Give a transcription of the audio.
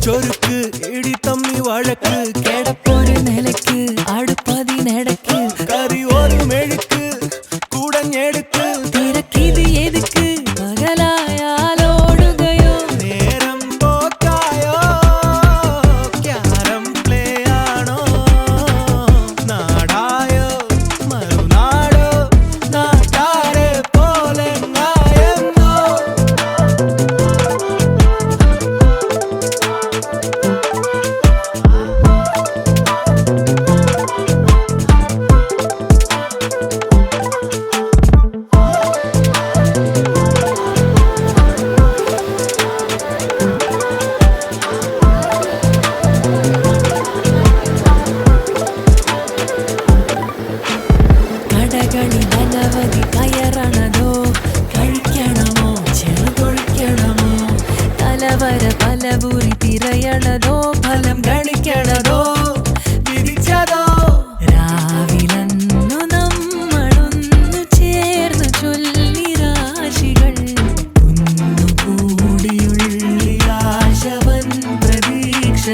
ചൊരുക്ക് ഇടി തമ്മി വഴക്ക് കിടപ്പൊരു നിലക്ക് അടുപ്പതിനടക്ക് കറി ഒരു മെഴുക്ക് കൂടഞ്ഞെടുക്ക് തിരക്കിത് എതുക്ക് പകലായാലോടുകയോ നേരം പോക്കായോ ക്യാരം പ്ലേ ആണോ നാടായോ മറുനാടോ നാട്ടാരെ പോലെ നായെന്നോ കടകളി അനവധി കയറണതോ കഴിക്കണമോ ചെറുതൊഴിക്കണമോ തലവര പലപൂരി തിരയണതോ ഫലം ഗണിക്കണതോ വിധിച്ചതോ രാവിലന്നു നമ്മളൊന്നു ചേർന്നു ചൊല്ലി രാശികൾ കുന്നുകൂടിയുള്ളിലാശവൻ പ്രതീക്ഷ